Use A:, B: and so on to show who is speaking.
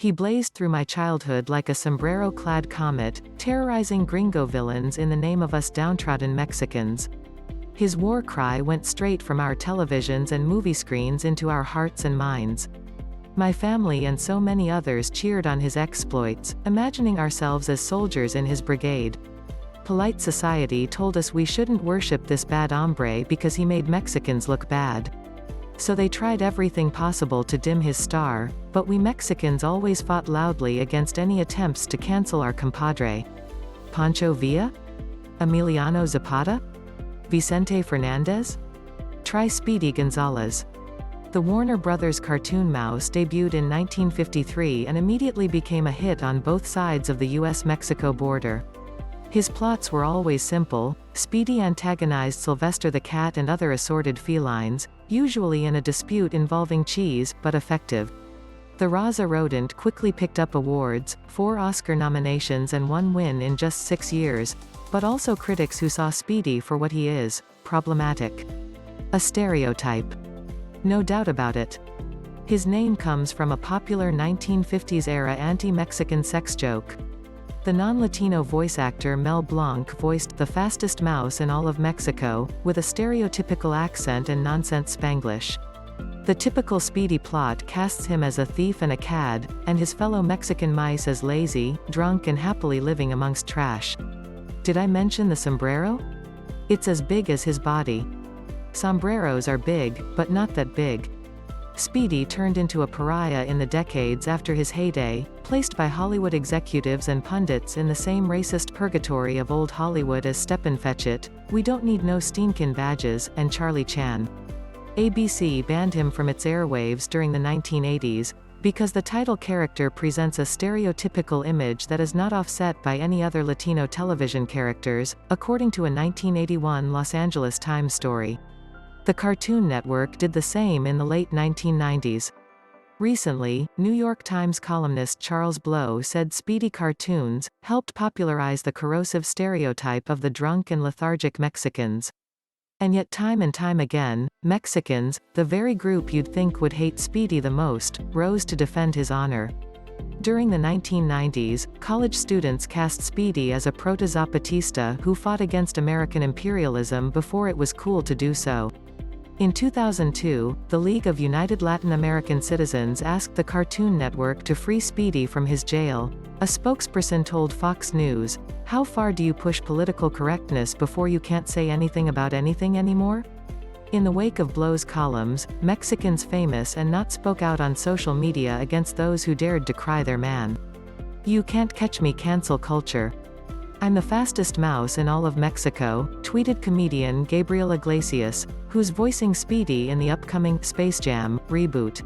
A: He blazed through my childhood like a sombrero-clad comet, terrorizing gringo villains in the name of us downtrodden Mexicans. His war cry went straight from our televisions and movie screens into our hearts and minds. My family and so many others cheered on his exploits, imagining ourselves as soldiers in his brigade. Polite society told us we shouldn't worship this bad hombre because he made Mexicans look bad. So they tried everything possible to dim his star, but we Mexicans always fought loudly against any attempts to cancel our compadre. Pancho Villa? Emiliano Zapata? Vicente Fernandez? Try Speedy Gonzales. The Warner Brothers cartoon mouse debuted in 1953 and immediately became a hit on both sides of the US-Mexico border. His plots were always simple. Speedy antagonized Sylvester the cat and other assorted felines, usually in a dispute involving cheese, but effective. The Raza rodent quickly picked up awards, 4 Oscar nominations and 1 win in just 6 years, but also critics who saw Speedy for what he is, problematic. A stereotype. No doubt about it. His name comes from a popular 1950s-era anti-Mexican sex joke. The non-Latino voice actor Mel Blanc voiced the fastest mouse in all of Mexico, with a stereotypical accent and nonsense Spanglish. The typical Speedy plot casts him as a thief and a cad, and his fellow Mexican mice as lazy, drunk and happily living amongst trash. Did I mention the sombrero? It's as big as his body. Sombreros are big, but not that big. Speedy turned into a pariah in the decades after his heyday, placed by Hollywood executives and pundits in the same racist purgatory of old Hollywood as Steppenfetchit, We Don't Need No Steenkin' Badges, and Charlie Chan. ABC banned him from its airwaves during the 1980s, because the title character presents a stereotypical image that is not offset by any other Latino television characters, according to a 1981 Los Angeles Times story. The Cartoon Network did the same in the late 1990s. Recently, New York Times columnist Charles Blow said Speedy cartoons helped popularize the corrosive stereotype of the drunk and lethargic Mexicans. And yet time and time again, Mexicans, the very group you'd think would hate Speedy the most, rose to defend his honor. During the 1990s, college students cast Speedy as a proto-Zapatista who fought against American imperialism before it was cool to do so. In 2002, the League of United Latin American Citizens asked the Cartoon Network to free Speedy from his jail. A spokesperson told Fox News, "How far do you push political correctness before you can't say anything about anything anymore?" In the wake of Blow's columns, Mexicans famous and not spoke out on social media against those who dared decry their man. "You can't catch me cancel culture. I'm the fastest mouse in all of Mexico," tweeted comedian Gabriel Iglesias, who's voicing Speedy in the upcoming Space Jam reboot.